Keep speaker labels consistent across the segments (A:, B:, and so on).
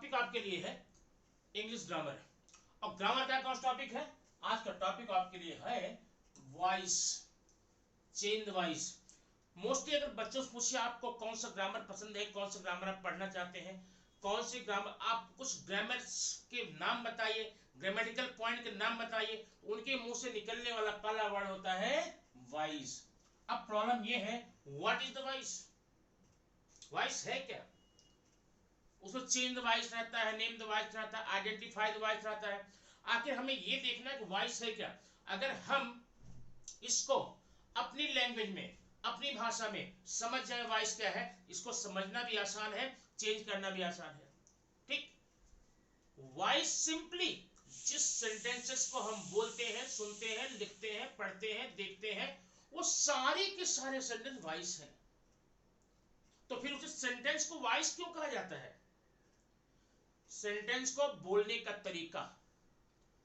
A: Topic आपके लिए है इंग्लिश ग्रामर। और ग्रामर का कौन सा टॉपिक है? आज का टॉपिक आपके लिए है वॉइस, चेंज वॉइस। मोस्टली अगर बच्चों से पूछिए आपको कौन सा ग्रामर पसंद है, कौन सा ग्रामर आप पढ़ना चाहते हैं, कौन से ग्रामर, आप कुछ ग्रामर्स के नाम बताइए, ग्रामेटिकल पॉइंट के नाम बताइए, उनके मुंह से निकलने वाला पहला वर्ड होता है वॉइस। अब प्रॉब्लम ये है, what is the voice? Voice है क्या? उसमें चेंज द वॉइस रहता है, नेम द वॉइस रहता है, आइडेंटिफाई द वॉइस रहता है। आखिर हमें ये देखना है कि वॉइस है क्या। अगर हम इसको अपनी लैंग्वेज में, अपनी भाषा में समझ जाए वॉइस क्या है, इसको समझना भी आसान है, चेंज करना भी आसान है। ठीक, वॉइस सिंपली जिस सेंटेंसेस को हम बोलते हैं, सुनते हैं, लिखते हैं, पढ़ते हैं, देखते हैं, वो सारे के सारे सेंटेंस वॉइस हैं। तो फिर उस सेंटेंस को वॉइस क्यों कहा जाता है? सेंटेंस को बोलने का तरीका,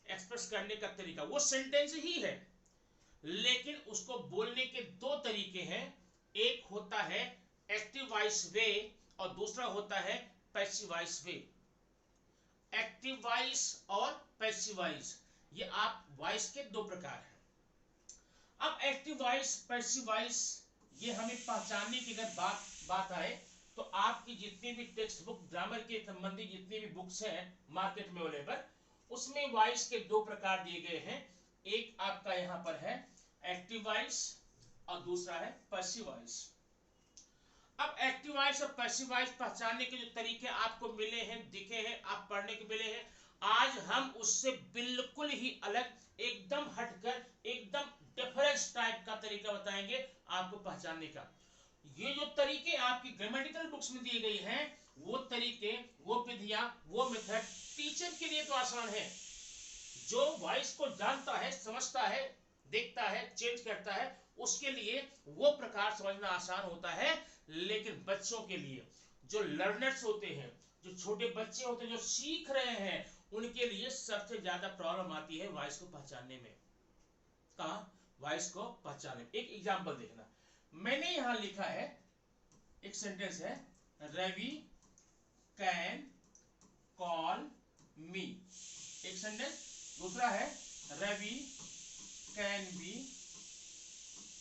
A: एक्सप्रेस करने का तरीका वो सेंटेंस ही है, लेकिन उसको बोलने के दो तरीके हैं। एक होता है एक्टिव वॉइस वे और दूसरा होता है पैसिव वॉइस वे। एक्टिव वॉइस और पैसिव वॉइस, ये आप वॉइस के दो प्रकार हैं। अब एक्टिव वॉइस, पैसिव वॉइस, ये हमें पहचानने की अगर बात आए तो आपकी जितनी भी टेक्स्ट बुक ग्रामर के संबंधित जितनी भी बुक्स हैं मार्केट में अवेलेबल, उसमें वॉइस के दो प्रकार दिए गए हैं। एक आपका यहां पर है एक्टिव वॉइस और दूसरा है पैसिव वॉइस। अब एक्टिव वॉइस और पैसिव वॉइस पहचानने के जो तरीके आपको मिले हैं, दिखे हैं, आप पढ़ने के मिले हैं, आज हम उससे बिल्कुल ही अलग, एकदम हटकर, एकदम डिफरेंस टाइप का तरीका बताएंगे आपको पहचानने का। ये जो तरीके आपकी ग्रामेटिकल बुक्स में दिए गए हैं, वो तरीके, वो विधियां, वो मेथड टीचर के लिए तो आसान है, जो वॉइस को जानता है, समझता है, देखता है, चेंज करता है, उसके लिए वो प्रकार समझना आसान होता है। लेकिन बच्चों के लिए, जो लर्नर्स होते हैं, जो छोटे बच्चे होते हैं, जो सीख रहे हैं, उनके लिए सबसे ज्यादा प्रॉब्लम आती है वॉइस को पहचानने में। कहा? वॉइस को पहचानने में। एक एग्जांपल देखना, मैंने यहां लिखा है, एक सेंटेंस है, रवि कैन कॉल मी, एक सेंटेंस। दूसरा है रवि कैन बी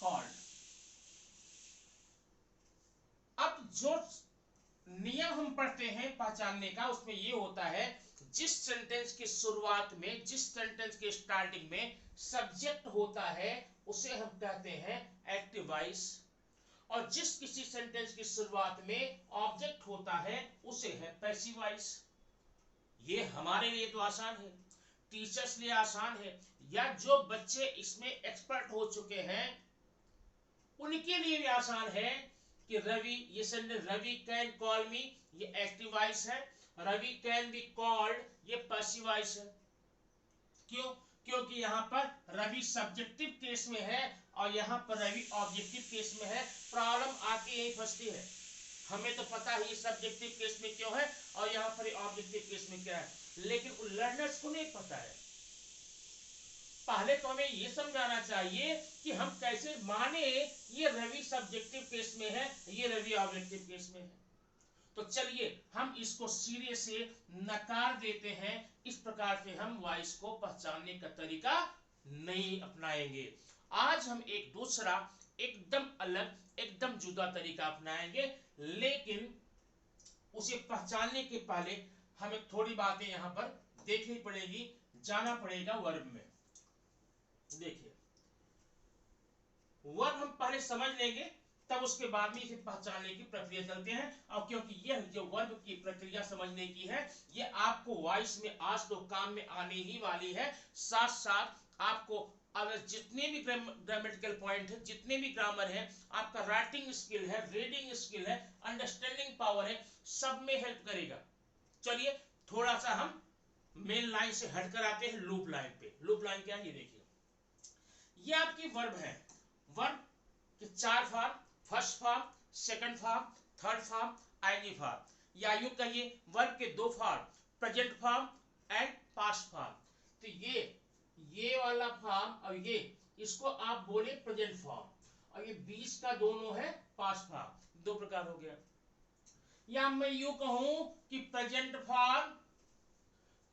A: कॉल्ड। अब जो नियम हम पढ़ते हैं पहचानने का, उसमें यह होता है, जिस सेंटेंस की शुरुआत में, जिस सेंटेंस के स्टार्टिंग में सब्जेक्ट होता है, उसे हम कहते हैं एक्टिव वॉइस, और जिस किसी सेंटेंस की शुरुआत में ऑब्जेक्ट होता है, उसे है पैसिव वॉइस। ये हमारे लिए तो आसान है, टीचर्स लिए आसान है, या जो बच्चे इसमें एक्सपर्ट हो चुके हैं उनके लिए भी आसान है कि रवि, ये sentence Ravi can call me, ये एक्टिव वॉइस है, रवि कैन बी कॉल्ड, ये पैसिव वॉइस है। क्यों? क्योंकि यहां पर रवि सब्जेक्टिव केस में है और यहां पर रवि ऑब्जेक्टिव केस में है। प्रॉब्लम आके यही फंसती है, हमें तो पता है ये सब्जेक्टिव केस में क्यों है और यहां पर ऑब्जेक्टिव केस में क्या है, लेकिन लर्नर्स को नहीं पता है। पहले तो हमें ये समझाना चाहिए कि हम कैसे माने ये रवि सब्जेक्टिव केस में है, ये रवि ऑब्जेक्टिव केस में है। तो चलिए हम इसको सीधे से नकार देते हैं, इस प्रकार से हम वॉइस को पहचानने का तरीका नहीं अपनाएंगे। आज हम एक दूसरा, एकदम अलग, एकदम जुदा तरीका अपनाएंगे, लेकिन उसे पहचानने के पहले हमें थोड़ी बातें यहां पर देखनी पड़ेगी, जाना पड़ेगा वर्ब में। देखिए, वर्ब हम पहले समझ लेंगे, तब उसके बाद में इसे पहचानने की प्रक्रिया चलते हैं। और क्योंकि यह जो वर्ब की प्रक्रिया समझने की है, यह आपको वॉइस में आज तो काम में आने ही वाली है। साथ साथ आपको अगर जितने भी ग्रामेटिकल पॉइंट है, जितने भी ग्रामर है, आपका राइटिंग स्किल है, रीडिंग स्किल है, अंडरस्टैंडिंग पावर है, सब में हेल्प करेगा। चलिए थोड़ा सा हम मेन लाइन से हटकर आते हैं लूप लाइन पे। लूप लाइन क्या है ये देखिए, ये आपकी वर्ब है। वर्ब के चार form, first form, second form, third form, आईनी फॉर्म, या यूं कहिए वर्ब के दो form, present form and past form. तो ये वाला फॉर्म और ये, इसको आप बोले प्रेजेंट फॉर्म, और ये बीच का दोनों है पास्ट फॉर्म। दो प्रकार हो गया। या मैं यूं कहूं कि present form,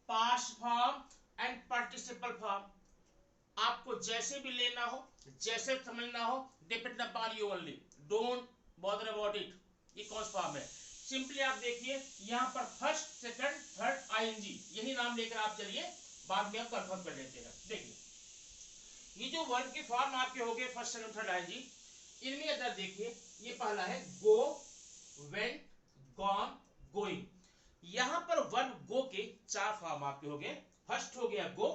A: past form and participle form, आपको जैसे भी लेना हो, जैसे समझना हो, depend upon you only, don't bother about it. ये कौन सा फॉर्म है? सिंपली आप देखिए यहाँ पर फर्स्ट, सेकंड, थर्ड, आईएनजी, यही नाम लेकर आप चलिए, बाद में आप कंफर्म कर लेते हैं। देखिए ये जो वर्ब के फॉर्म आपके हो गए फर्स्ट, सेकंड, थर्ड, आईएनजी, इनमें अगर देखिए ये पहला है गो, वेंट, गॉन, गोइंग। यहां पर वर्ब गो के 4 फॉर्म आपके हो गए। फर्स्ट हो गया गो,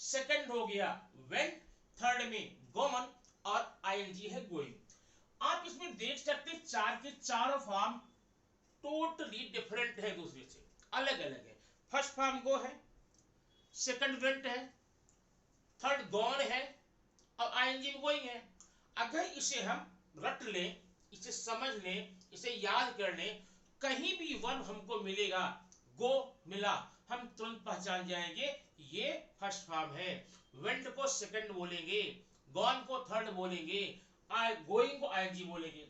A: सेकंड हो गया वेंट, थर्ड में गॉन और आईएनजी है गोइंग। आप इसमें देख सकते हैं 4 के 4 फॉर्म टोटली डिफरेंट है, दूसरे से अलग अलग है। फर्स्ट फॉर्म गो है, सेकंड वेंट है, थर्ड गॉन है और आईएनजी में गोइंग है। अगर इसे हम रट लें, इसे समझ लें, इसे याद कर लें, कहीं भी वर्ब हमको मिलेगा, गो मिला, हम तुरंत पहचान जाएंगे ये फर्स्ट फॉर्म है। वेंट को सेकंड बोलेंगे, गॉन को थर्ड बोलेंगे, गोइंग को आईएनजी बोलेंगे।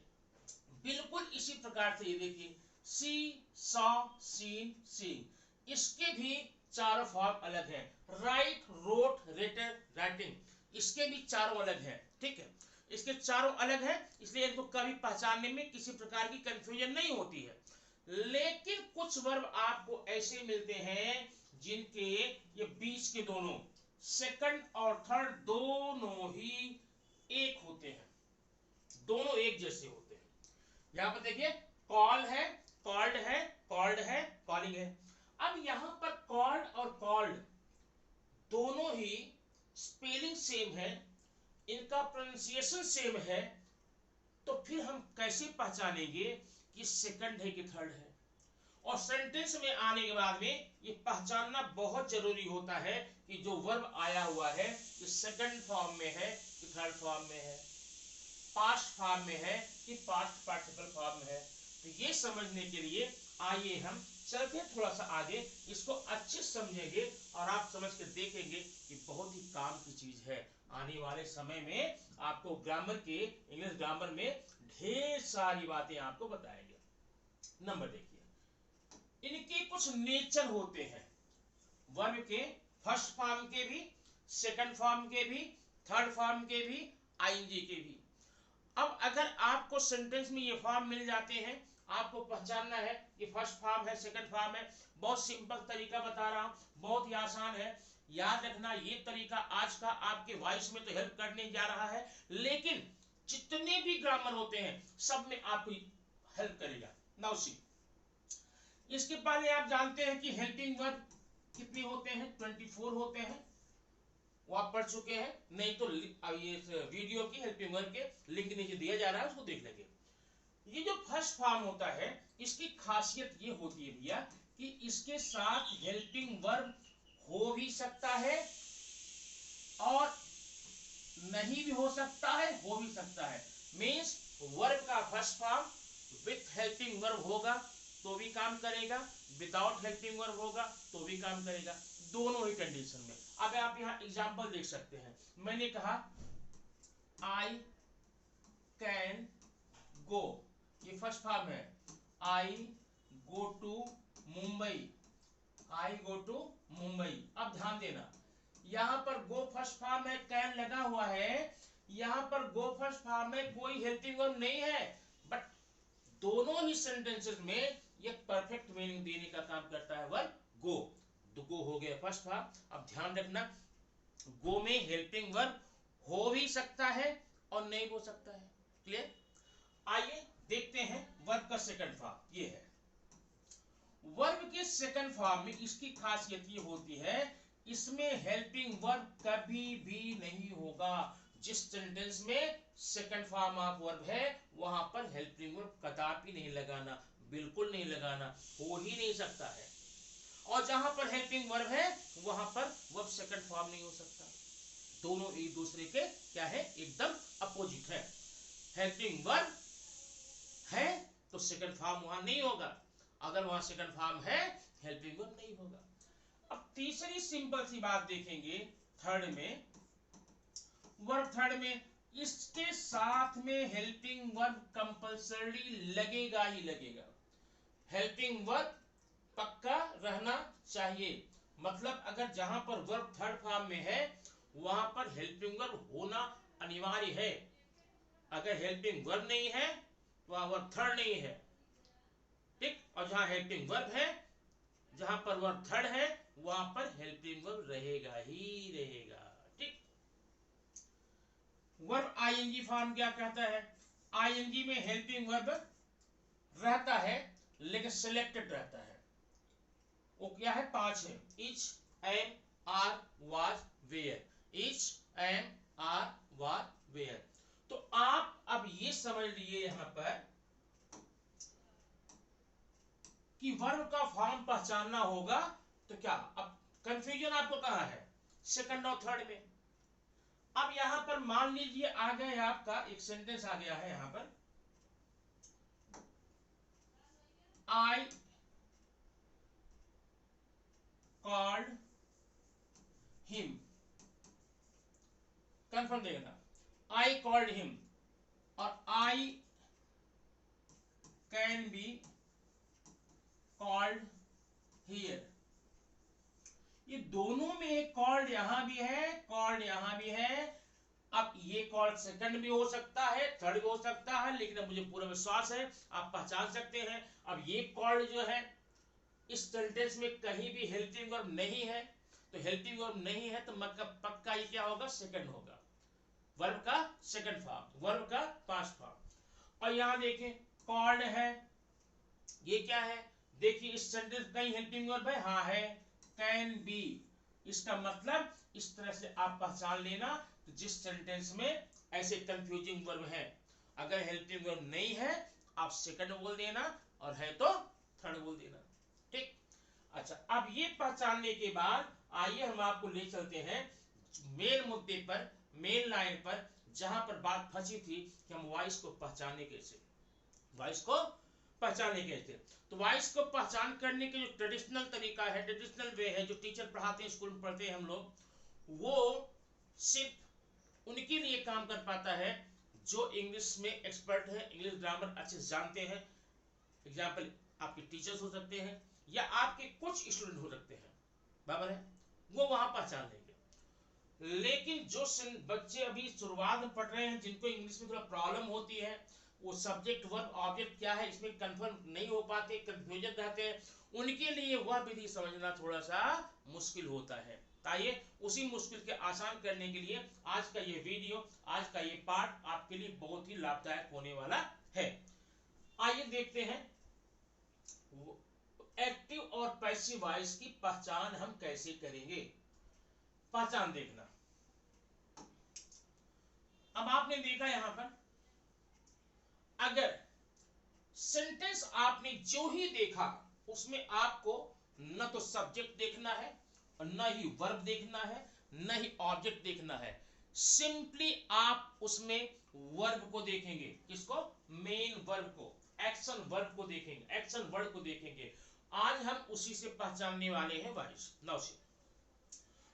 A: बिल्कुल इसी प्रकार से ये देखिए सी, सॉ, सीन, सीइंग, इसके भी चारों फॉर्म अलग हैं। राइट, रोट, रिटन, राइटिंग, इसके भी चारों अलग हैं। ठीक है, इसके चारों अलग हैं, इसलिए इनको कभी पहचानने में किसी प्रकार की कंफ्यूजन नहीं होती है। लेकिन कुछ वर्ब आपको ऐसे मिलते हैं जिनके ये बीच के दोनों, सेकंड और थर्ड दोनों ही एक होते हैं, दोनों एक जैसे होते हैं। यहां पर देखिए कॉल है, कॉल्ड है, कॉल्ड है, कॉलिंग है। अब यहां पर कॉल्ड और कॉल्ड दोनों ही स्पेलिंग सेम है, इनका प्रोनाउंसिएशन सेम है, तो फिर हम कैसे पहचानेंगे कि सेकंड है कि थर्ड है? और सेंटेंस में आने के बाद में ये पहचानना बहुत जरूरी होता है कि जो वर्ब आया हुआ है ये सेकंड फॉर्म में है कि थर्ड फॉर्म में है, पास्ट फॉर्म में है कि पास्ट पार्टिसिपल फॉर्म में है। तो ये समझने के लिए आइए हम चलते थोड़ा सा आगे, इसको अच्छे समझेंगे और आप समझ के देखेंगे कि बहुत ही काम की चीज है। आने वाले समय में आपको ग्रामर के, इंग्लिश ग्रामर में ढेर सारी बातें आपको बताएंगे। नंबर देखिए, इनके कुछ नेचर होते हैं वर्ब के, फर्स्ट फॉर्म के भी, सेकंड फॉर्म के भी, थर्ड फॉर्म के भी, आईएनजी के भी। अब अगर आपको सेंटेंस में ये फॉर्म मिल जाते हैं, आपको पहचानना है कि फर्स्ट फॉर्म है, सेकंड फॉर्म है। बहुत सिंपल तरीका बता रहा हूं, बहुत ही आसान है। याद रखना ये तरीका आज का आपके वॉइस में तो हेल्प करने जा रहा है, लेकिन जितने भी ग्रामर होते हैं सब में आपको हेल्प करेगा। नाउ सी, इसके पहले आप जानते हैं कि हेल्पिंग वर्ब कितने होते हैं? 24 होते हैं, वो आप पढ़ चुके हैं। नहीं तो ये वीडियो की हेल्पिंग वर्ब के लिंक नीचे दिया जा रहा है, उसको देख लेंगे। ये जो फर्स्ट फॉर्म होता है इसकी खासियत ये होती है भैया कि इसके साथ हेल्पिंग वर्ब हो भी सकता है और नहीं भी हो सकता है, हो भी सकता है। मींस वर्ब का first form with helping verb होगा तो भी काम करेगा, विदाउट हेल्पिंग वर्ब होगा तो भी काम करेगा, दोनों ही कंडीशन में। अब आप यहाँ एग्जांपल देख सकते हैं। मैंने कहा आई कैन गो, ये फर्स्ट फॉर्म है। I go to Mumbai, I go to Mumbai. अब ध्यान देना, यहां पर गो फर्स्ट फॉर्म है, कैन लगा हुआ है, यहां पर गो फर्स्ट फॉर्म में कोई हेल्पिंग वर्ब नहीं है, बट दोनों ही सेंटेंसेस में ये परफेक्ट मीनिंग देने का काम करता है वर्ब गो। तो गो हो गया फर्स्ट फॉर्म। अब ध्यान रखना, गो में हेल्पिंग वर्ब हो भी सकता है और नहीं हो सकता है। क्लियर? आइए देखते हैं वर्ब का सेकंड फॉर्म। ये है वर्ब के सेकंड फॉर्म में, इसकी खासियत ये होती है इसमें हेल्पिंग वर्ब कभी भी नहीं होगा। जिस सेंटेंस में सेकंड फॉर्म ऑफ वर्ब है वहां पर हेल्पिंग वर्ब कदापि नहीं लगाना, बिल्कुल नहीं लगाना, हो ही नहीं सकता है। और जहां पर हेल्पिंग वर्ब है वहां पर वर्ब सेकंड फॉर्म नहीं हो सकता। दोनों एक दूसरे के क्या है? एकदम अपोजिट है। हेल्पिंग वर्ब है तो सेकंड फॉर्म वहां नहीं होगा, अगर वहां सेकंड फॉर्म है हेल्पिंग वर्ब नहीं होगा। अब तीसरी सिंपल सी बात देखेंगे, थर्ड में, वर्ब थर्ड में इसके साथ में हेल्पिंग वर्ब कंपल्सरी लगेगा ही लगेगा। हेल्पिंग वर्ब पक्का रहना चाहिए। मतलब अगर जहां पर वर्ब थर्ड फॉर्म में है वहां पर हेल्पिंग वर्ब होना अनिवार्य है। अगर हेल्पिंग वर्ब नहीं है तो वहां वर्ब थर्ड नहीं है, ठीक। और जहां हेल्पिंग वर्ब है, जहां पर वर्ब थर्ड है, वहां पर हेल्पिंग वर्ब रहेगा ही रहेगा, ठीक। वर्ब आईएनजी फॉर्म क्या कहता है? आईएनजी में हेल्पिंग वर्ब रहता है लेकिन सिलेक्टेड रहता है। वो क्या है? 5 है। Is, am, are, was, were. Is, am, are, was, were. तो आप अब ये समझ लिए यहां पर कि वर्ब का फॉर्म पहचानना होगा। तो क्या अब कंफ्यूजन आपको कहां है? सेकंड और थर्ड में। अब यहां पर मान लीजिए आ गया है आपका एक सेंटेंस आ गया है यहां पर, आई कॉल्ड हिम। कंफर्म देखना, आई कॉल्ड हिम और I can be called here. ये दोनों में कॉल्ड यहां भी है, कॉल्ड यहां भी है। अब ये कॉल्ड सेकंड भी हो सकता है, थर्ड भी हो सकता है, लेकिन अब मुझे पूरा विश्वास है आप पहचान सकते हैं। अब ये कॉल्ड जो है इस सेंटेंस में कहीं भी हेल्पिंग वर्ब नहीं है, तो हेल्पिंग वर्ब नहीं है तो मतलब पक्का ये क्या होगा? सेकंड होगा। वर्ब का सेकंड फॉर्म, वर्ब का पास्ट फॉर्म। और यहां देखें कॉल्ड है, ये क्या है? देखिए इस सेंटेंस कहीं हेल्पिंग वर्ब है, हाँ है, कैन बी। इसका मतलब इस तरह से आप पहचान लेना तो जिस सेंटेंस में ऐसे कंफ्यूजिंग वर्ब है, अगर हेल्पिंग वर्ब नहीं है आप सेकंड बोल देना और है तो थर्ड बोल देना, ठीक। अच्छा, अब ये पहचानने के बाद आइए हम आपको ले चलते हैं मेन मुद्दे पर, मेन लाइन पर, जहां पर बात फंसी थी कि हम वॉइस को पहचाने कैसे, वॉइस को पहचाने कैसे। तो वॉइस को पहचान करने के जो ट्रेडिशनल तरीका है, ट्रेडिशनल वे है, जो टीचर पढ़ाते हैं, स्कूल में पढ़ते हैं हम लोग, वो सिर्फ उनके लिए काम कर पाता है जो इंग्लिश में एक्सपर्ट है, इंग्लिश ग्रामर अच्छे से जानते हैं। एग्जाम्पल आपके टीचर्स हो सकते हैं या आपके कुछ स्टूडेंट हो सकते हैं, बराबर है, वो वहां पहचान लेंगे। लेकिन जो बच्चे अभी शुरुआत में पढ़ रहे हैं, जिनको इंग्लिश में थोड़ा प्रॉब्लम होती है, वो सब्जेक्ट वर्ब ऑब्जेक्ट क्या है इसमें कंफर्म नहीं हो पाते, कंफ्यूजन रहते हैं, उनके लिए वह विधि समझना थोड़ा सा मुश्किल होता है। आइए उसी मुश्किल के आसान करने के लिए आज का ये वीडियो, आज का ये पार्ट आपके लिए बहुत ही लाभदायक होने वाला है। आइए देखते हैं एक्टिव और पैसिव वॉइस की पहचान हम कैसे करेंगे। पहचान देखना, अब आपने देखा यहां पर अगर सेंटेंस आपने जो ही देखा उसमें आपको न तो सब्जेक्ट देखना है और न ही वर्ब देखना है, न ही ऑब्जेक्ट देखना है, सिंपली आप उसमें वर्ब को देखेंगे। किसको? मेन वर्ब को, एक्शन वर्ब को देखेंगे, एक्शन वर्ड को देखेंगे। आज हम उसी से पहचानने वाले हैं वॉइस। नाउ सी,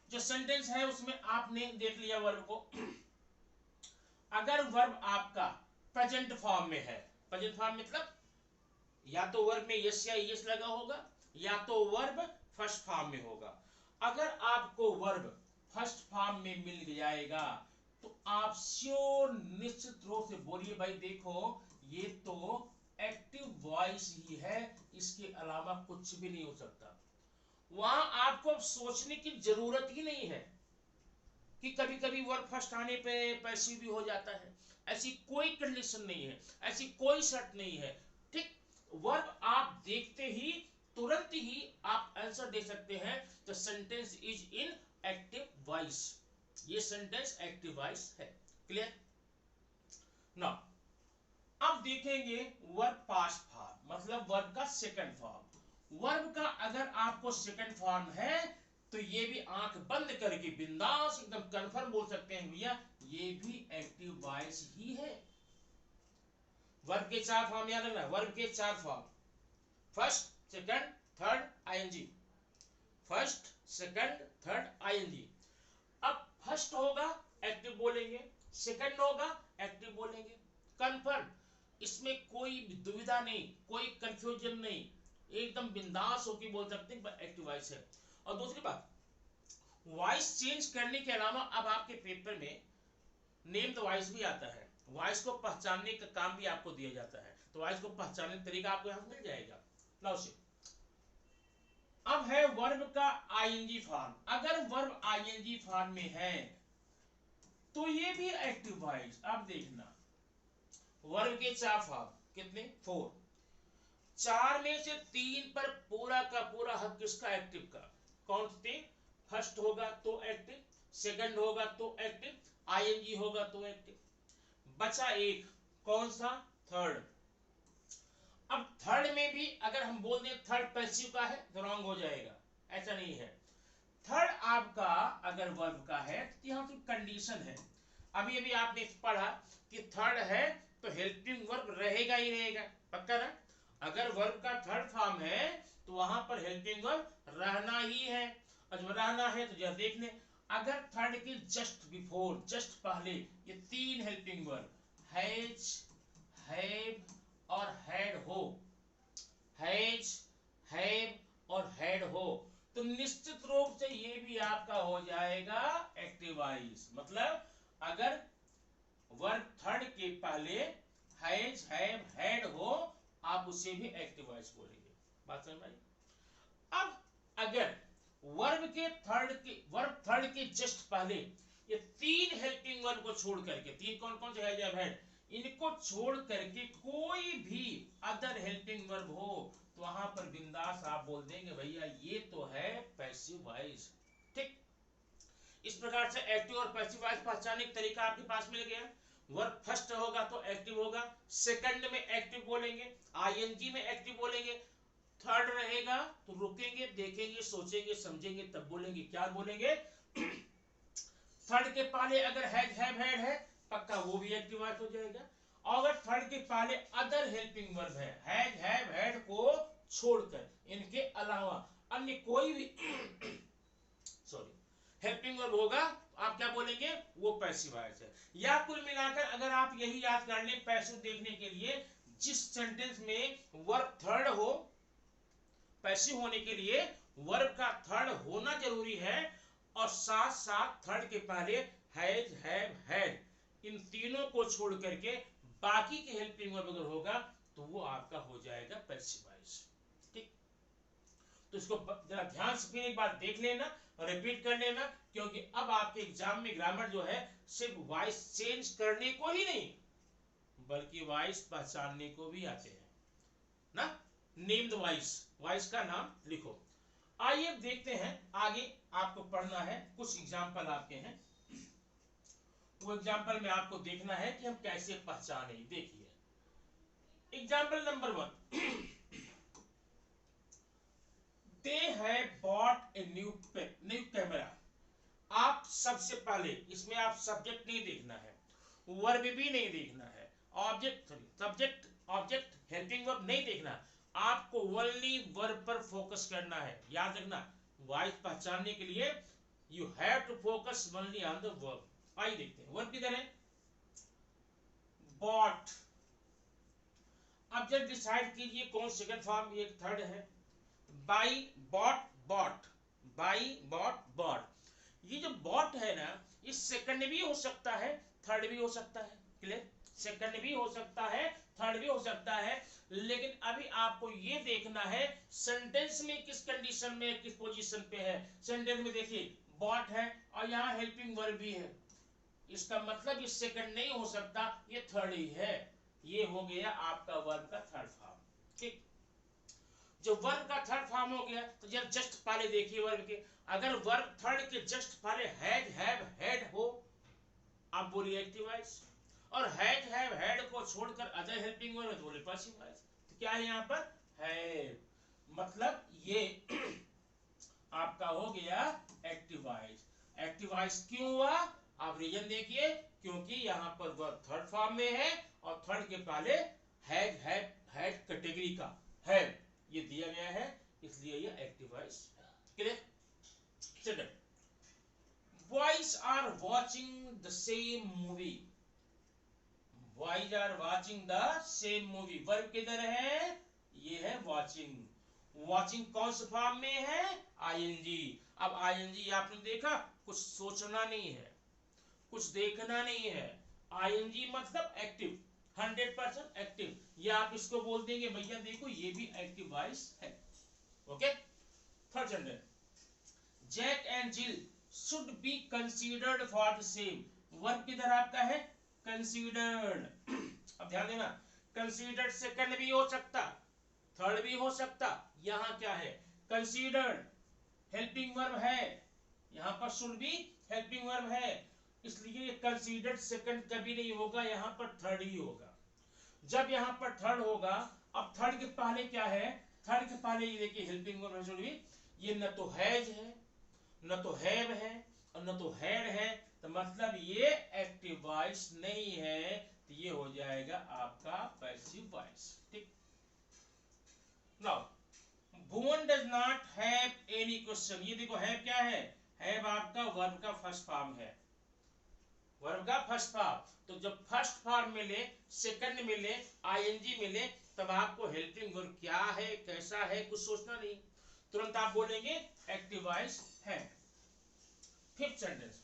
A: जो सेंटेंस है उसमें आपने देख लिया वर्ब को। अगर वर्ब आपका प्रेजेंट फॉर्म में है, प्रेजेंट फॉर्म मतलब या तो वर्ब में यस या यस लगा होगा या तो वर्ब फर्स्ट फॉर्म में होगा। अगर आपको वर्ब फर्स्ट फॉर्म में मिल जाएगा तो आप श्योर निश्चित रूप से बोलिए भाई देखो ये तो एक्टिव वॉइस ही है, इसके अलावा कुछ भी नहीं हो सकता। वहां आपको सोचने की जरूरत ही नहीं है कि कभी कभी वर्ब फर्स्ट आने पे पैसिव भी हो जाता है, ऐसी कोई कंडीशन नहीं है, ऐसी कोई शर्त नहीं है, ठीक। वर्ब आप देखते ही तुरंत ही आप आंसर दे सकते हैं the sentence is in active voice, ये सेंटेंस एक्टिव वॉइस है। क्लियर? नाउ अब देखेंगे वर्ब पास्ट फॉर्म, मतलब वर्ब का सेकंड फॉर्म। वर्ब का अगर आपको सेकंड फॉर्म है तो ये भी आंख बंद करके बिंदास एकदम कंफर्म बोल सकते हैं भैया ये भी एक्टिव वॉइस ही है। वर्ब के 4 फॉर्म याद रखना, वर्ब के 4 form, first, second, third, ING, first, second, third, ING. अब फर्स्ट होगा एक्टिव बोलेंगे, सेकंड होगा एक्टिव बोलेंगे, कंफर्म, इसमें कोई दुविधा नहीं, कोई कंफ्यूजन नहीं। एकदम बिंदास होकर बोल सकते हैं एक्टिव वॉइस है। और दूसरी बात, वॉइस चेंज करने के अलावा अब आपके पेपर में नेम द वॉइस भी आता है, वॉइस को पहचानने का काम भी आपको दिया जाता है, तो वॉइस को पहचानने का तरीका आपको यहाँ मिल जाएगा। नाउ सी, अब है वर्ब का आईएनजी फॉर्म। अगर वर्ब आईएनजी फॉर्म में है तो ये भी एक्टिव वॉइस। अब देखना, वर्ब के 4 फॉर्म, कितने? 4। 4 में से 3 पर पूरा का पूरा हक किसका? एक्टिव का। कौन से? फर्स्ट होगा तो एक्टिव, सेकंड होगा तो एक्टिव, आईएनजी होगा तो एक्टिव। बचा एक, कौन सा? थर्ड। अब थर्ड में भी अगर हम बोल दें थर्ड पैसिव का है तो रॉन्ग हो जाएगा, ऐसा नहीं है। थर्ड आपका अगर वर्ब का है तो यहाँ तो कंडीशन है। अभी अभी आपने पढ़ा कि थर्ड है तो हेल्पिंग वर्ब रहेगा ही रहेगा, पक्का ना? अगर वर्ब का थर्ड फॉर्म है तो वहां पर हेल्पिंग वर्ब रहना ही है। और जब रहना है तो जब देख ले, अगर थर्ड के जस्ट बिफोर, जस्ट पहले ये 3 हेल्पिंग वर्ब हैज, हैव और हैड हो, हैज, हैव और हैड हो, तो निश्चित रूप से ये भी आपका हो जाएगा एक्टिव वॉइस। मतलब अगर वर्ब थर्ड के पहले हैज, हैव, हैड हो, आप उसे भी एक्टिव वॉइस बोलेंगे। बात समझ में आई? अब अगर वर्ब थर्ड के जस्ट पहले ये 3 हेल्पिंग वर्ब को छोड़ करके, 3 कौन कौन से हैज, हैव, हैड, इनको छोड़ करके कोई भी अदर हेल्पिंग वर्ब हो तो वहां पर बिंदास आप बोल देंगे भैया ये तो है पैसिव वॉइस। ठीक, इस प्रकार से एक्टिव और पैसिव वॉइस पहचानने का तरीका आपके पास मिल गया। वर्ब फर्स्ट होगा तो एक्टिव होगा, सेकंड में एक्टिव बोलेंगे, आईएनजी में एक्टिव बोलेंगे, थर्ड रहेगा तो रुकेंगे, देखेंगे, सोचेंगे, समझेंगे, तब बोलेंगे। क्या बोलेंगे? थर्ड के पहले अगर हैज, हैव, हैड है, पक्का वो भी एक्टिव वॉइस हो जाएगा। और अगर थर्ड के पहले अदर हेल्पिंग वर्ब है, हैज, हैव, हैड को छोड़कर, इनके अलावा अन्य कोई भी सॉरी हेल्पिंग वर्ब होगा तो आप क्या बोलेंगे? वो पैसिव वॉइस है। या कुल मिलाकर अगर आप यही याद कर लें पैसिव देखने के लिए, जिस सेंटेंस में वर्ब थर्ड हो, पैसिव होने के लिए वर्ब का थर्ड होना जरूरी है और साथ साथ थर्ड के पहले हैज, हैव, हैड, इन तीनों को छोड़ करके बाकी के हेल्पिंग वर्ब अगर होगा तो वो आपका हो जाएगा पैसिव वॉइस। ठीक, तो इसको जरा ध्यान से फिर एक बार देख लेना और रिपीट कर लेना, क्योंकि अब आपके एग्जाम में ग्रामर जो है सिर्फ वॉइस चेंज करने को ही नहीं बल्कि वॉइस पहचानने को भी आते हैं ना। नेम द वॉइस, वॉइस का नाम लिखो। आइए देखते हैं आगे, आपको पढ़ना है, कुछ एग्जाम्पल आपके हैं, वो एग्जाम्पल में आपको देखना है कि हम कैसे पहचाने। देखिए example number 1, they have bought a new camera. आप सबसे पहले इसमें आप सब्जेक्ट नहीं देखना है, वर्ब भी नहीं देखना है, ऑब्जेक्ट हेल्पिंग वर्ब नहीं देखना, आपको ओनली वर्ब पर फोकस करना है। याद रखना, वॉइस पहचानने के लिए you have to focus only on the verb. आइए देखते हैं वर्ब किधर है? बॉट। अब जब डिसाइड कीजिए कौन सेकंड फॉर्म, ये थर्ड है। Buy, bought, bought, buy, bought, bought. ये जो बॉट है ना, ये सेकंड भी हो सकता है, थर्ड भी हो सकता है। क्लियर? सेकंड भी हो सकता है, थर्ड भी हो सकता है, लेकिन अभी आपको ये देखना है सेंटेंस में किस कंडीशन में, किस पोजीशन पे है। सेंटेंस में देखिए बॉट है और यहाँ हेल्पिंग वर्ब भी है, इसका मतलब ये सेकंड नहीं हो सकता, ये थर्ड ही है। ये हो गया आपका वर्ब का थर्ड फॉर्म। ठीक, जो वर्ब का थर्ड फॉर्म हो गया तो जब जस्ट पहले देखिए वर्ब के, अगर वर्ब थर्ड के जस्ट पहले हैज, हैव, हैड हो, आप बोलिए एक्टिव वॉइस, और हैज, हैव, हैड को छोड़कर अदर हेल्पिंग वर्ब बोले पैसिव वॉइस। तो क्या है यहाँ पर? हैव, मतलब ये आपका हो गया एक्टिव वॉइस। एक्टिव वॉइस क्यों हुआ? आप रीजन देखिए, क्योंकि यहाँ पर वर्ब थर्ड फॉर्म में है और थर्ड के पहले हैज, हैव, हैड कैटेगरी का हैव ये दिया गया है, इसलिए ये एक्टिव वॉइस है। Clear? Second, boys are watching the same movie. Boys are watching the same movie, verb किधर है? ये है वॉचिंग। वॉचिंग कौन से फॉर्म में है? आईएनजी। अब आईएनजी आपने देखा, कुछ सोचना नहीं है, कुछ देखना नहीं है। आईएनजी मतलब एक्टिव, 100% एक्टिव। या आप इसको बोल देंगे भैया देखो ये भी एक्टिव वॉइस है। Okay. Third sentence, Jack and Jill should be considered for the same. Verb किधर आपका है? कंसीडर्ड। अब ध्यान देना, कंसीडर्ड सेकंड भी हो सकता, थर्ड भी हो सकता। यहां क्या है? कंसीडर्ड हेल्पिंग वर्ब है, यहां पर शुड बी हेल्पिंग वर्ब है, इसलिए ये कंसीडर्ड सेकंड कभी नहीं होगा, यहां पर थर्ड ही होगा। जब यहां पर थर्ड होगा, अब थर्ड के पहले क्या है? थर्ड के पहले ये देखिए हेल्पिंग वर्ब शुड बी, ये न तो हैज है, न तो हैव है, और न तो हैड है, तो मतलब ये एक्टिव वॉइस नहीं है, तो ये हो जाएगा आपका पैसिव वॉइस। ठीक। Now Bhuvan does not have any question. ये देखो हैव क्या है? हैव आपका वर्ब का फर्स्ट फॉर्म है, वर्ब का फर्स्ट फॉर्म। तो जब फर्स्ट फॉर्म मिले, सेकंड मिले, आईएनजी मिले, तब आपको हेल्पिंग वर्ब क्या है, कैसा है, कुछ सोचना नहीं, तुरंत आप बोलेंगे एक्टिव वॉइस है। Fifth sentence,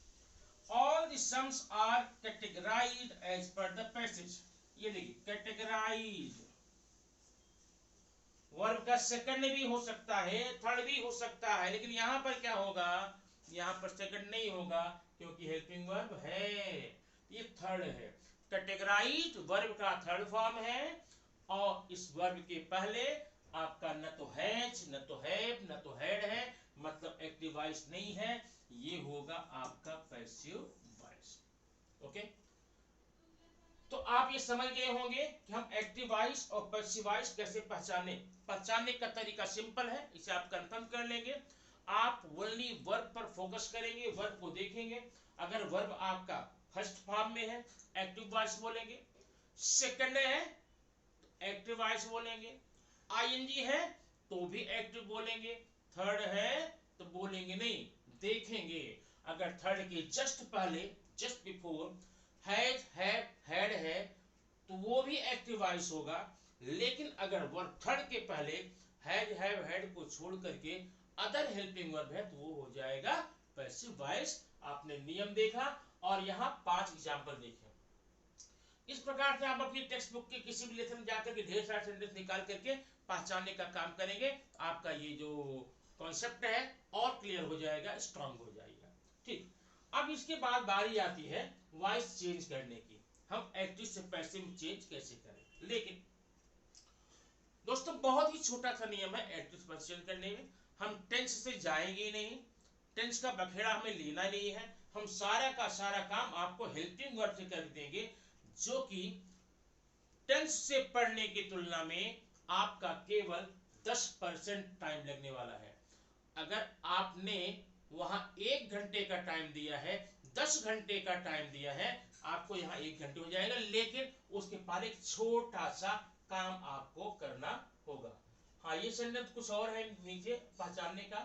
A: all the sums are categorised as per the passage. ये देखिए कैटेगराइज्ड, वर्ब का सेकंड भी हो सकता है, थर्ड भी हो सकता है, लेकिन यहां पर क्या होगा? यहां पर सेकंड नहीं होगा, क्योंकि हेल्पिंग वर्ब है, ये थर्ड है। कैटेगराइज्ड वर्ब का थर्ड फॉर्म है, और इस वर्ब के पहले आपका न तो हैज, न तो हैव, न तो हैड है, मतलब एक्टिव वॉइस नहीं है, ये होगा आपका पैसिव वॉइस। ओके। तो आप ये समझ गए होंगे कि हम एक्टिव वॉइस और पैसिव वॉइस कैसे पहचाने। पहचानने का तरीका सिंपल है, इसे आप कंफर्म कर लेंगे। आप ओनली वर्ब पर फोकस करेंगे, वर्ब को देखेंगे। अगर वर्ब आपका फर्स्ट फॉर्म में है, एक्टिव वॉइस बोलेंगे। सेकंड है तो एक्टिव वॉइस बोलेंगे। आईएनजी है तो भी एक्टिव बोलेंगे। थर्ड है तो बोलेंगे नहीं, देखेंगे। अगर थर्ड के जस्ट पहले, just before has, have, had है, तो वो भी एक्टिव वॉइस होगा। लेकिन अगर वर्ब थर्ड के पहले हैज, हैव, हैड को छोड़ करके अदर हेल्पिंग वर्ब है, तो वो हो जाएगा पैसिव वॉइस। आपने नियम देखा, और यहाँ 5 एग्जाम्पल देखे। इस प्रकार से आप अपनी टेक्स्ट बुक के किसी भी लेसन में जाकर के ढेर सारे सेंटेंस निकाल करके पहचानने का काम करेंगे। आपका ये जो कॉन्सेप्ट है और क्लियर हो जाएगा, स्ट्रांग हो जाएगा। ठीक। अब इसके बाद बारी आती है वॉइस चेंज करने की। हम एक्टिव से पैसिव चेंज कैसे करें। लेकिन दोस्तों बहुत ही छोटा सा नियम है एक्टिव से पैसिव चेंज करने में। हम टेंस से जाएंगे नहीं, टेंस का बखेड़ा हमें लेना नहीं है। हम सारा का सारा काम आपको हेल्पिंग वर्ब से कर देंगे, जो कि टेंस से पढ़ने की तुलना में आपका केवल 10% टाइम लगने वाला है। अगर आपने वहां 1 घंटे का टाइम दिया है, 10 घंटे का टाइम दिया है, आपको यहाँ 1 घंटे हो जाएगा, लेकिन उसके बाद एक छोटा सा काम आपको करना होगा। हाँ, ये सेंटेंस कुछ और है नीचे पहचानने का।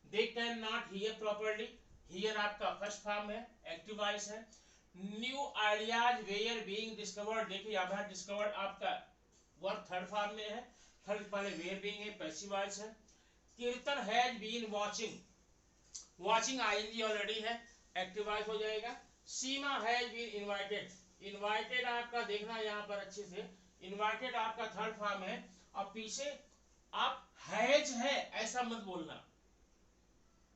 A: They can not hear properly, hear आपका फर्स्ट फॉर्म है, एक्टिव वॉइस है। New ideas were being discovered, देखिए यहाँ डिस्कवर्ड आपका वर्ब थर्ड फॉर्म में है, थर्ड पहले वेयर बीइंग है, पैसिव वॉइस है। Kirtan has been watching, watching ING already है, एक्टिव वॉइस हो जाएगा। Seema has been invited, invited आपका देखना यहाँ पर अच्छे से, इनवाइटेड आपका थर्ड फॉर्म है, और पीछे आप हैज है ऐसा मत बोलना।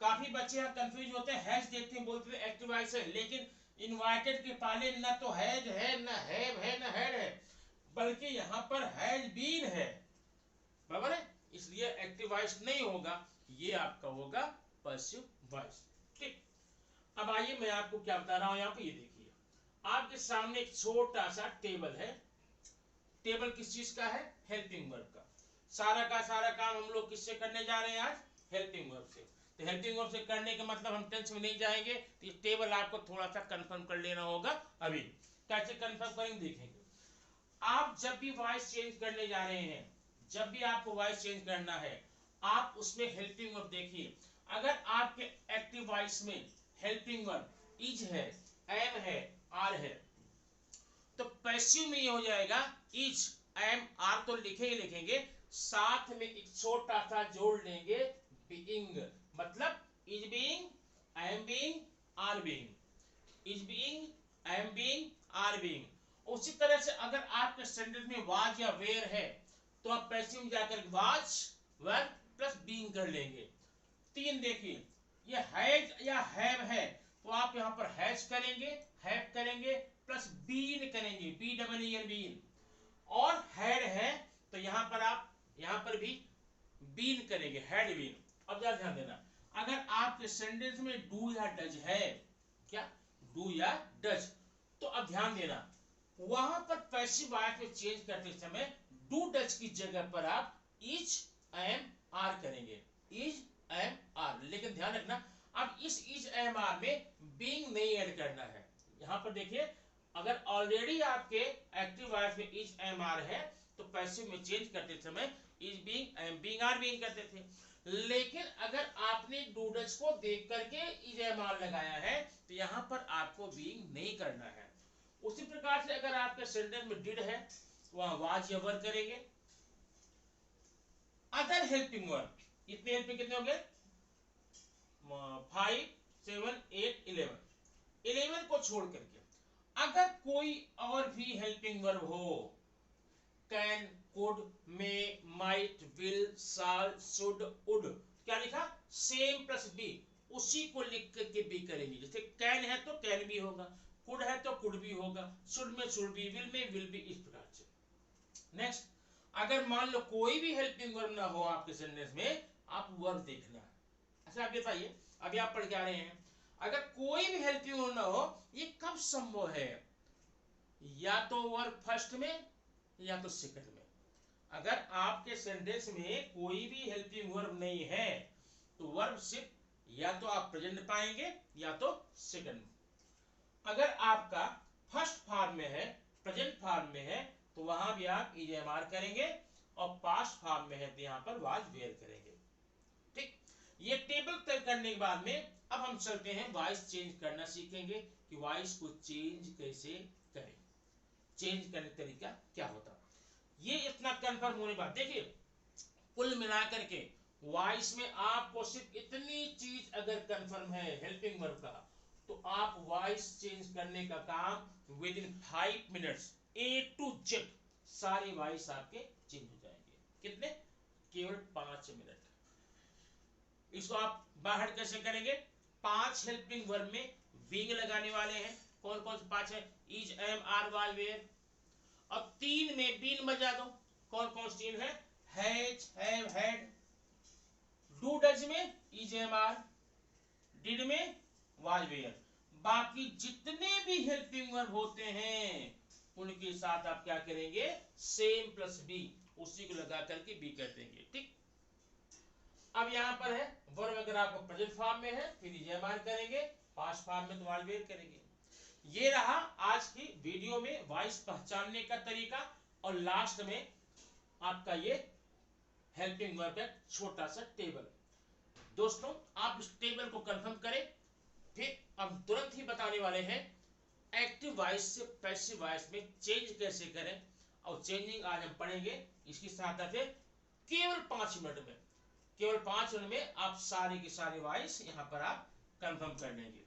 A: काफी बच्चे यहाँ कंफ्यूज होते हैं, हैज देखते हैं बोलते हैं एक्टिव वॉइस है, लेकिन इनवाइटेड के पहले न तो हैज है, न हैव है, न हैड है, बल्कि यहाँ पर हैज बीन है, बराबर है, इसलिए एक्टिव वॉइस नहीं होगा, ये आपका होगा पैसिव वॉइस। ठीक। अब आइए मैं आपको क्या बता रहा हूं यहाँ पे, ये देखिए आपके सामने एक छोटा सा टेबल है। टेबल किस चीज का है? हेल्पिंग वर्ब का। सारा का सारा काम हम लोग किससे करने जा रहे हैं आज? हेल्पिंग वर्ब से। तो हेल्पिंग वर्ब से करने के मतलब हम टेंस में नहीं जाएंगे, तो ये टेबल आपको थोड़ा सा कंफर्म कर लेना होगा। अभी कैसे कंफर्म करेंगे देखेंगे। आप जब भी वॉइस चेंज करने जा रहे हैं, जब भी आपको वॉइस चेंज करना है, आप उसमें हेल्पिंग वर्ब देखिए। अगर आपके एक्टिव वॉइस में हेल्पिंग वर्ब इज है, एम है, आर है, तो पैसिव में ये हो जाएगा इज, एम आर तो लिखे ही लिखेंगे, साथ में एक छोटा सा जोड़ लेंगे बीइंग, मतलब is being, I am being, are being, is being, I am being, are being. उसी तरह से अगर आपके सेंटेंस में वाज या वेयर है तो आप पैसिव में जाकर वाज वर प्लस बीइंग कर लेंगे। तीन देखिए, ये हैज या हैव है तो आप यहां पर हैज करेंगे, हैव करेंगे प्लस बीन करेंगे, B double E N been. और हैड है तो यहां पर आप यहां पर भी बीन करेंगे, हैड बीन। अब ध्यान देना, अगर आपके सेंटेंस में डू या डज है, क्या डू या डज, तो अब ध्यान देना वहां पर पैसिव वॉइस में चेंज करते समय डू डज की जगह पर आप इज एम आर करेंगे, इज एम आर। लेकिन ध्यान रखना अब इस इज एम आर में बीइंग नहीं ऐड करना है। यहां पर देखिए, अगर ऑलरेडी आपके एक्टिव वॉइस में इज एम आर है तो पैसिव में चेंज करते समय is being, am being, are being करते थे। लेकिन अगर आपने डूडज को देख करके इज एम आर लगाया है तो यहां पर आपको बीइंग नहीं करना है। उसी प्रकार से अगर आपके सेंटेंस में डिड है वहां वाज या वर करेंगे। अदर हेल्पिंग वर्ब, इतने हेल्पिंग कितने हो गए, 5 7 8 11, 11 को छोड़ करके अगर कोई और भी हेल्पिंग वर्ब हो, can, could, may, might, will, shall, should, would, क्या लिखा, सेम प्लस बी, उसी को लिख करके बी करेंगे। जैसे कैन है तो कैन भी होगा, कुड है तो कुड भी होगा, शुड में शुड भी, विल में विल भी, इस प्रकार से। नेक्स्ट, अगर मान लो कोई भी हेल्पिंग वर्ब ना हो आपके सेंटेंस में, आप वर्ब देखना। अच्छा आप बताइए, अभी आप पढ़ के आ रहे हैं, अगर कोई भी हेल्पिंग वर्ब ना हो ये कब संभव है, या तो वर्ब फर्स्ट में या तो सेकंड में। अगर आपके सेंटेंस में कोई भी हेल्पिंग वर्ब नहीं है तो वर्ब सिर्फ या तो आप प्रेजेंट पाएंगे या तो सेकंड में। अगर आपका फर्स्ट फॉर्म में है, प्रेजेंट फॉर्म में है, तो वहां भी आप इज एम आर करेंगे, और पास्ट फॉर्म में है तो यहां पर वाज वेयर करेंगे। ठीक, ये टेबल तय करने के बाद में अब हम चलते हैं वॉइस चेंज करना सीखेंगे कि वॉइस को चेंज कैसे करें, चेंज करने का तरीका क्या होता। ये इतना कंफर्म होने के बाद देखिए, कुल मिलाकर के वॉइस में आपको सिर्फ इतनी चीज अगर कंफर्म है हेल्पिंग वर्ब का, तो आप वॉइस चेंज करने का काम within 5 minutes A to Z सारे वॉइस आपके चेंज हो जाएंगे। कितने, केवल 5 मिनट। इसको आप बाहर कैसे करेंगे, 5 हेल्पिंग वर्ब में बीइंग लगाने वाले हैं, कौन कौन से 5 है, is am are was were. अब 3 में बीन बजा दो, कौन कौन सी 3 है, has, have, had. Do does में इज एम आर, डिड में वाज वेयर। बाकी जितने भी हेल्पिंग वर्ब होते हैं उनके साथ आप क्या करेंगे, सेम प्लस बी, उसी को लगा करके बी कर देंगे। ठीक, अब यहां पर है वर्ब अगर आपको प्रेजेंट फॉर्म में है फिर इज एम आर करेंगे, पास्ट फॉर्म में तो वाज वेयर करेंगे। ये रहा आज की वीडियो में वॉइस पहचानने का तरीका, और लास्ट में आपका ये हेल्पिंग वर्ब का छोटा सा टेबल। दोस्तों आप इस टेबल को कंफर्म करें, फिर हम तुरंत ही बताने वाले हैं एक्टिव वॉइस से पैसिव वॉइस में चेंज कैसे करें, और चेंजिंग आज हम पढ़ेंगे इसकी सहायता से केवल 5 मिनट में। केवल 5 मिनट में आप सारी की सारी वॉइस यहां पर आप कंफर्म कर लेंगे।